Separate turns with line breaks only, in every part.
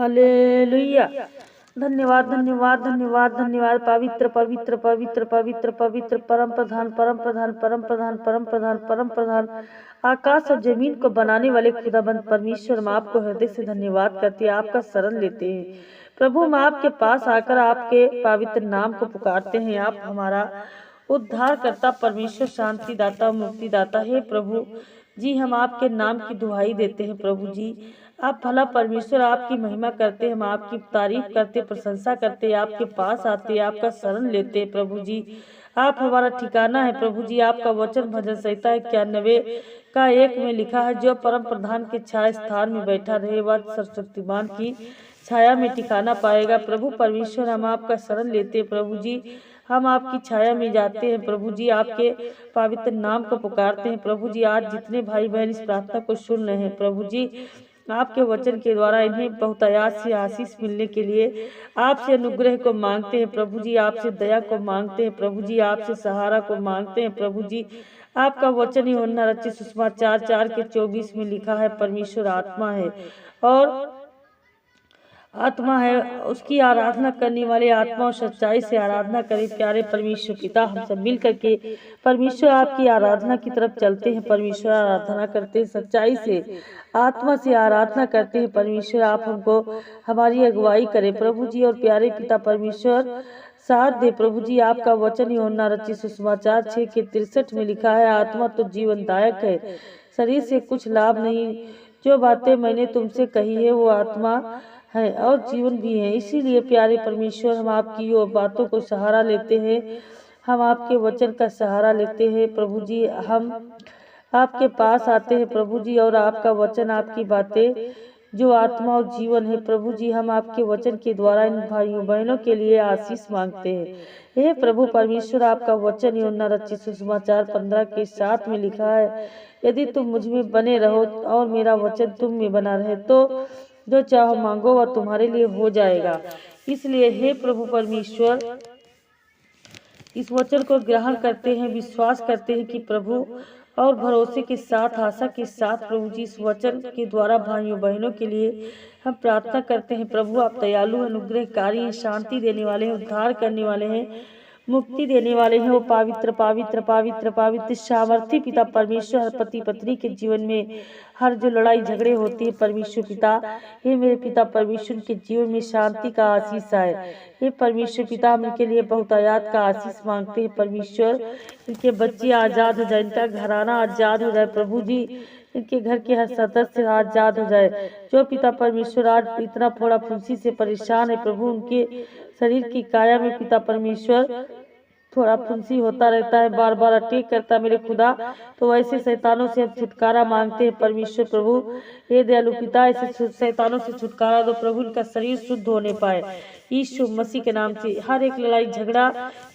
Hallelujah. धन्यवाद धन्यवाद धन्यवाद धन्यवाद। पवित्र पवित्र पवित्र पवित्र पवित्र परम प्रधान परम प्रधान परम प्रधान परम प्रधान परम प्रधान आकाश और जमीन को बनाने वाले खुदाबंद परमेश्वर, हम आपको हृदय से धन्यवाद करते हैं, आपका शरण लेते हैं प्रभु। हम आपके पास आकर आपके पवित्र नाम को पुकारते हैं। आप हमारा उद्धार करता परमेश्वर, शांति दाता, मुक्ति दाता है प्रभु जी। हम आपके नाम की दुहाई देते हैं प्रभु जी। आप भला परमेश्वर, आपकी महिमा करते, हम आपकी तारीफ करते, प्रशंसा करते, आपके पास आते, आपका शरण लेते प्रभु जी। आप हमारा ठिकाना है प्रभु जी। आपका वचन भजन संहिता 91 का 1 में लिखा है, जो परम प्रधान के छाया स्थान में बैठा रहे वह सर्वशक्तिमान की छाया में ठिकाना पाएगा। प्रभु परमेश्वर, हम आपका शरण लेते प्रभु जी। हम आपकी छाया में जाते हैं प्रभु जी, आपके पवित्र नाम को पुकारते हैं प्रभु जी। आज जितने भाई बहन इस प्रार्थना को सुन रहे हैं प्रभु जी, आपके वचन के द्वारा इन्हें बहुतायात से आशीष मिलने के लिए आपसे अनुग्रह को मांगते हैं प्रभु जी, आपसे दया को मांगते हैं प्रभु जी, आपसे सहारा को मांगते हैं प्रभु जी। आपका वचन ही यूहन्ना रचित सुसमाचार 4:24 में लिखा है, परमेश्वर आत्मा है और आत्मा है, उसकी आराधना करने वाले आत्मा और सच्चाई से आराधना करें। प्यारे परमेश्वर पिता, हम सब मिल करके परमेश्वर आपकी आराधना की तरफ चलते हैं। परमेश्वर आराधना करते हैं, सच्चाई से आत्मा से आराधना करते हैं परमेश्वर। आप हमको हमारी अगुवाई करें प्रभु जी। और प्यारे पिता परमेश्वर साथ दे प्रभु जी। आपका वचन यूहन्ना रचित सुसमाचार 6:63 में लिखा है, आत्मा तो जीवनदायक है, शरीर से कुछ लाभ नहीं। जो बातें मैंने तुमसे कही है वो आत्मा है और जीवन भी है। इसीलिए प्यारे परमेश्वर, हम आपकी यो बातों को सहारा लेते हैं, हम आपके वचन का सहारा लेते हैं प्रभु जी। हम आपके पास आते हैं प्रभु जी, और आपका वचन, आपकी बातें जो आत्मा और जीवन है प्रभु जी, हम आपके वचन के द्वारा इन भाइयों बहनों के लिए आशीष मांगते हैं। हे प्रभु परमेश्वर, आपका वचन यूहन्ना रचित सुसमाचार 15:7 में लिखा है, यदि तुम मुझ में बने रहो और मेरा वचन तुम में बना रहे तो जो चाहो मांगो वह तुम्हारे लिए हो जाएगा। इसलिए हे प्रभु परमेश्वर, इस वचन को ग्रहण करते हैं, विश्वास करते हैं कि प्रभु, और भरोसे के साथ, आशा के साथ प्रभु जी इस वचन के द्वारा भाइयों बहनों के लिए हम प्रार्थना करते हैं। प्रभु आप दयालु, अनुग्रहकारी हैं, शांति देने वाले हैं, उद्धार करने वाले हैं, मुक्ति देने वाले हैं। वो पवित्र पवित्र पवित्र पवित्र सामर्थी पिता परमेश्वर, हर पति पत्नी के जीवन में हर जो लड़ाई झगड़े होती है परमेश्वर पिता, हे मेरे पिता परमेश्वर के जीवन में शांति का आशीष आए। हे परमेश्वर पिता, हम इनके लिए बहुतायात का आशीष मांगते हैं परमेश्वर। इनके बच्चे आजाद हो जाए, इनका घराना आजाद हो जाए प्रभु जी, इनके घर के हर सदस्य आजाद हो जाए। जो पिता परमेश्वर आज इतना फोड़ा फुंसी से परेशान है प्रभु, उनके शरीर की काया में पिता परमेश्वर थोड़ा फुंसी होता रहता है, बार बार अटैक करता है मेरे खुदा, तो वैसे शैतानों से हम छुटकारा मांगते हैं परमेश्वर प्रभु। हे दयालु पिता, ऐसे शैतानों से छुटकारा दो प्रभु, इनका शरीर शुद्ध होने पाए यीशु मसीह के नाम से। हर एक लड़ाई झगड़ा,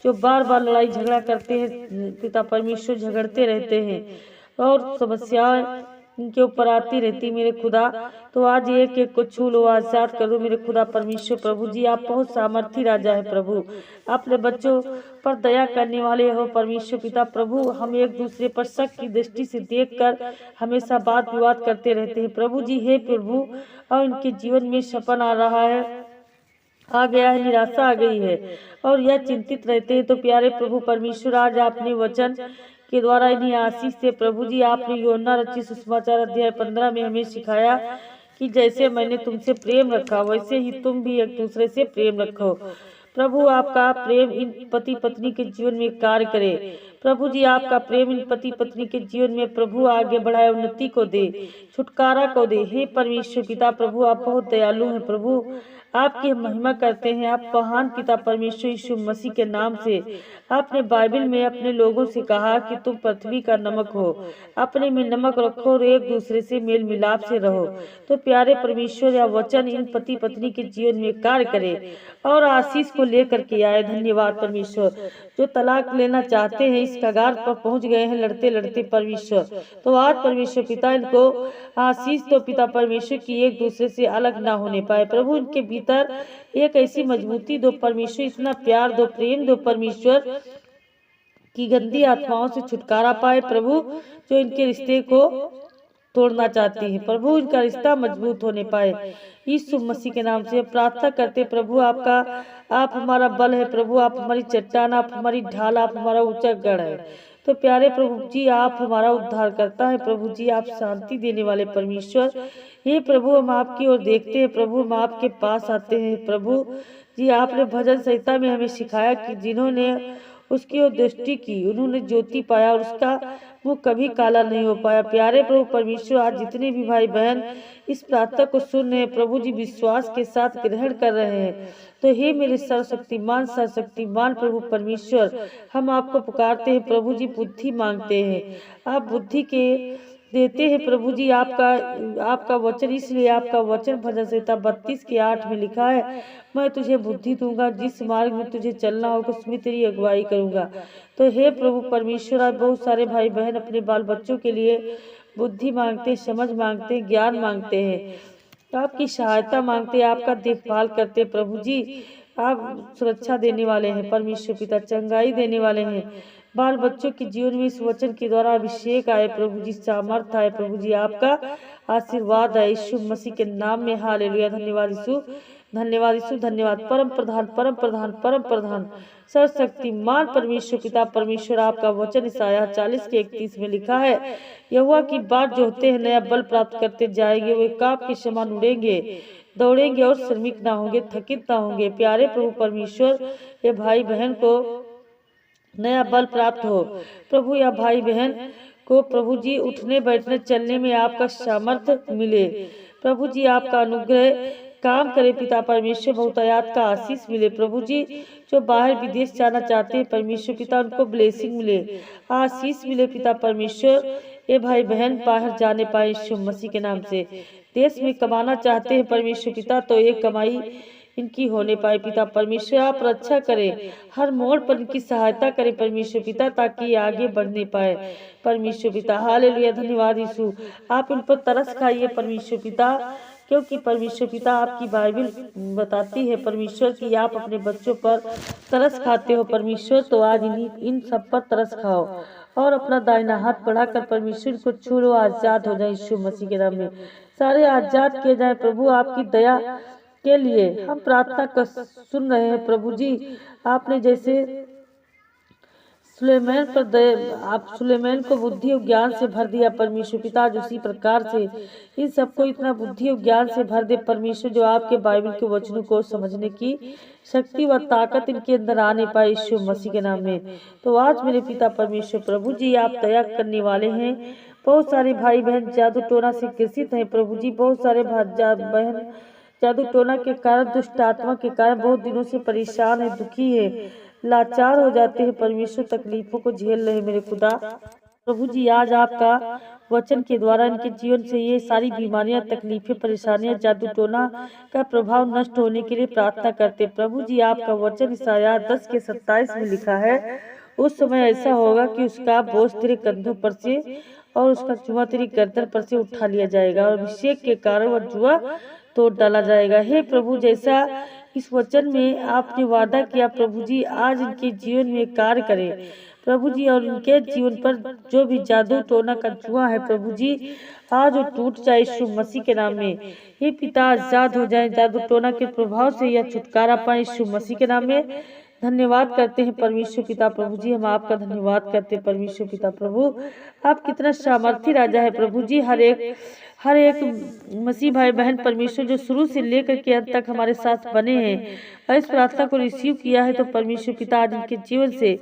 जो बार बार लड़ाई झगड़ा करते हैं पिता परमेश्वर, झगड़ते रहते हैं और समस्याएं इनके ऊपर आती रहती मेरे खुदा, तो आज एक एक को छू लो, आजाद कर दो मेरे खुदा परमेश्वर प्रभु जी। आप बहुत सामर्थी राजा है प्रभु, अपने बच्चों पर दया करने वाले हो परमेश्वर पिता प्रभु। हम एक दूसरे पर शक की दृष्टि से देखकर हमेशा बात विवाद करते रहते हैं प्रभु जी। हे प्रभु, और इनके जीवन में सपन आ रहा है, आ गया है, निराशा आ गई है और यह चिंतित रहते हैं, तो प्यारे प्रभु परमेश्वर आज आपने वचन के द्वारा इन्हें आशीष से प्रभु जी। आपने यूहन्ना रचित सुसमाचार अध्याय 15 में हमें सिखाया कि जैसे मैंने तुमसे प्रेम रखा वैसे ही तुम भी एक दूसरे से प्रेम रखो। प्रभु आपका प्रेम इन पति पत्नी के जीवन में कार्य करे प्रभु जी। आपका प्रेम इन पति पत्नी के जीवन में प्रभु आगे बढ़ाए, उन्नति को दे, छुटकारा को दे। हे परमेश्वर पिता प्रभु, आप बहुत दयालु हैं प्रभु, आपकी महिमा करते हैं। आप महान पिता परमेश्वर यीशु मसीह के नाम से आपने बाइबल में अपने लोगों से कहा कि तुम पृथ्वी का नमक हो, अपने में नमक रखो और एक दूसरे से मेल मिलाप से रहो। तो प्यारे परमेश्वर, यह वचन इन पति पत्नी के जीवन में कार्य करे और आशीष को लेकर के आए। धन्यवाद परमेश्वर। जो तलाक लेना चाहते हैं इस कगार पर पहुंच गए हैं लड़ते लड़ते परमेश्वर, तो आज परमेश्वर पिता इनको आशीष तो पिता परमेश्वर की एक दूसरे से अलग ना होने पाए प्रभु। इनके भीतर एक ऐसी मजबूती दो परमेश्वर, इतना प्यार दो, प्रेम दो परमेश्वर, की गंदी आत्माओं से छुटकारा पाए प्रभु, जो इनके रिश्ते को तोड़ना चाहती है प्रभु, इनका रिश्ता मजबूत होने पाए। यीशु मसीह के नाम से प्रार्थना करते प्रभु आप हमारा बल है प्रभु, आप हमारी चट्टान, आप हमारी ढाल, आप हमारा ऊंचा गढ़ है। तो प्यारे प्रभु जी आप हमारा उद्धार करता है प्रभु जी, आप शांति देने वाले परमेश्वर। हे प्रभु हम आपकी ओर देखते हैं प्रभु, हम आपके पास आते हैं प्रभु जी। आपने भजन संहिता में हमें सिखाया कि जिन्होंने उसकी ओर दृष्टि की उन्होंने ज्योति पाया और उसका मुंह कभी काला नहीं हो पाया। प्यारे प्रभु परमेश्वर आज जितने भी भाई बहन इस प्रार्थना को सुन रहे हैं प्रभु जी, विश्वास के साथ ग्रहण कर रहे हैं, तो हे मेरे सर्वशक्तिमान प्रभु परमेश्वर, हम आपको पुकारते हैं प्रभु जी, बुद्धि मांगते हैं। आप बुद्धि के देते हैं प्रभु जी। आपका वचन, इसलिए आपका वचन भजन संहिता 32:8 में लिखा है, मैं तुझे बुद्धि दूंगा, जिस मार्ग में तुझे चलना होगा उसमें तेरी अगुवाई करूंगा। तो हे प्रभु परमेश्वर आज बहुत सारे भाई बहन अपने बाल बच्चों के लिए बुद्धि मांगते, समझ मांगते, ज्ञान मांगते हैं, आपकी सहायता मांगते, आपका देखभाल करते प्रभु जी। आप सुरक्षा देने वाले हैं परमेश्वर पिता, चंगाई देने वाले हैं। बाल बच्चों के जीवन में इस वचन के द्वारा अभिषेक आए प्रभु जी, सामर्थ आए प्रभु जी, आपका आशीर्वाद है यीशु मसीह के नाम में। हालेलुया। धन्यवाद यीशु, धन्यवाद यीशु, धन्यवाद। परम प्रधान सर्वशक्तिमान परमेश्वर पिता परमेश्वर, आपका वचन ईसाया 40:31 में लिखा है, यहोवा की बाट जोहते हैं नया बल प्राप्त करते जाएंगे, वे काब के समान उड़ेंगे, दौड़ेंगे और श्रमिक ना होंगे, थकित ना होंगे। प्यारे प्रभु परमेश्वर ये भाई बहन को नया बल प्राप्त हो प्रभु, या भाई बहन को प्रभु जी उठने बैठने चलने में आपका सामर्थ्य मिले प्रभु जी, आपका अनुग्रह काम करे पिता परमेश्वर, बहुतायात का आशीष मिले प्रभु जी। जो बाहर विदेश जाना चाहते हैं परमेश्वर पिता, उनको ब्लेसिंग मिले, आशीष मिले पिता परमेश्वर। ये भाई बहन बाहर जाने पाए यीशु मसीह के नाम से। देश में कमाना चाहते हैं परमेश्वर पिता, तो ये कमाई इनकी होने पाए पिता परमेश्वर। आप रक्षा करें, हर मोड़ पर इनकी सहायता करें परमेश्वर पिता, ताकि आगे बढ़ने पाए परमेश्वर पिता। हालेलुया। धन्यवाद यीशु। आप इन पर तरस खाइए परमेश्वर पिता, क्योंकि परमेश्वर पिता आपकी बाइबल बताती है परमेश्वर कि आप अपने बच्चों पर तरस खाते हो परमेश्वर। तो आज इन सब पर तरस खाओ और अपना दाहिना हाथ बढ़ाकर परमेश्वर को छू लो, आजाद हो जाए यीशु मसीह के नाम में। सारे आजाद किए जाए प्रभु आपकी दया के लिए। हम प्रार्थना कर सुन रहे हैं प्रभु जी, आपने जैसे सुलेमान पर आप सुलेमान को बुद्धि और ज्ञान से भर दिया परमेश्वर पिता, उसी प्रकार से इन सबको इतना बुद्धि और ज्ञान से भर दे परमेश्वर, जो आपके बाइबल के वचनों को समझने की शक्ति व ताकत इनके अंदर आने पाए यीशु मसीह के नाम में। तो आज मेरे पिता परमेश्वर प्रभु जी आप दया करने वाले हैं। बहुत सारे भाई बहन जादू टोना से ग्रसित हैं प्रभु जी, बहुत सारे बहन जादू टोना के कारण, दुष्ट आत्मा के कारण बहुत दिनों से परेशान है, दुखी है, लाचार हो जाते हैं परमेश्वर, तकलीफों को झेल रहे मेरे खुदा प्रभु जी। आज आपका वचन के द्वारा इनके जीवन से ये सारी बीमारियां, तकलीफें, परेशानियां, जादू टोना का प्रभाव नष्ट होने के लिए प्रार्थना करते प्रभु जी। आपका वचन ईसाया 10:27 में लिखा है, उस समय ऐसा होगा कि उसका बोझ तेरे कंधों पर से और उसका जुआ तेरी गर्दन पर से उठा लिया जाएगा, और अभिषेक के कारण वह जुआ तोड़ डाला जाएगा। हे प्रभु, जैसा इस वचन में आपने वादा किया प्रभु जी, आज इनके जीवन में कार्य करें प्रभु जी, और इनके जीवन पर जो भी जादू टोना का जुआ है प्रभु जी, आज वो टूट जाए यीशु मसीह के नाम में। हे पिता आजाद हो जाए जादू टोना के प्रभाव से, या छुटकारा पाए यीशु मसीह के नाम में। धन्यवाद करते हैं परमेश्वर पिता प्रभु जी, हम आपका धन्यवाद करते हैं परमेश्वर पिता प्रभु। आप कितना सामर्थी राजा है प्रभु जी। हर एक मसीह भाई बहन परमेश्वर जो शुरू से लेकर के अंत तक हमारे साथ बने हैं और इस प्रार्थना को रिसीव किया है, तो परमेश्वर पिता आज इनके जीवन से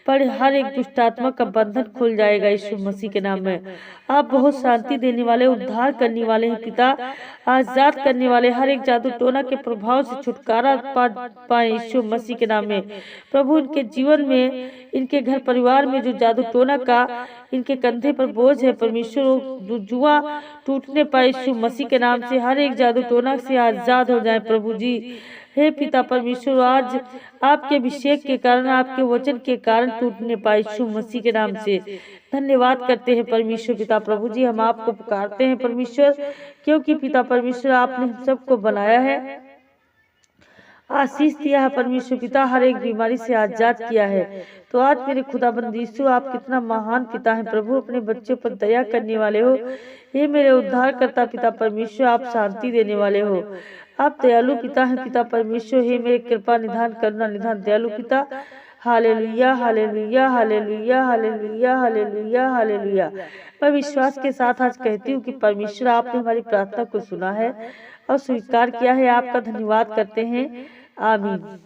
पर हर एक दुष्टात्मा का बंधन खुल जाएगा यीशु मसीह के नाम में। आप बहुत शांति देने वाले, उद्धार करने वाले हैं पिता, आजाद करने वाले, हर एक जादू टोना के प्रभाव से छुटकारा पाए यीशु मसीह के नाम में प्रभु। इनके जीवन में, इनके घर परिवार में जो जादू टोना का इनके कंधे पर बोझ है परमेश्वर, जुआ टूटने पाए यीशु मसीह के नाम से, हर एक जादू टोना से आजाद हो जाए प्रभु जी। हे पिता परमेश्वर, आज आपके अभिषेक के कारण, आपके वचन के कारण टूटने पाए यीशु मसीह के नाम से। धन्यवाद करते हैं परमेश्वर पिता प्रभु जी, हम आपको पुकारते हैं परमेश्वर, क्योंकि पिता परमेश्वर आपने हम सबको बनाया है आशीष दिया है परमेश्वर पिता, हर एक बीमारी से आजाद किया है। तो आज मेरे खुदाबंद यीशु, आप कितना महान पिता हैं प्रभु, अपने बच्चों पर दया करने वाले हो। ये मेरे उद्धार करता पिता परमेश्वर, आप शांति देने वाले हो। आप दयालु पिता हैं पिता परमेश्वर, हे मेरे कृपा निधान करुणा निधान दयालु पिता। Hallelujah hallelujah hallelujah hallelujah hallelujah hallelujah. मैं विश्वास के साथ आज कहती हूँ कि परमेश्वर आपने हमारी प्रार्थना को सुना है और स्वीकार किया है। आपका धन्यवाद करते हैं। आमीन।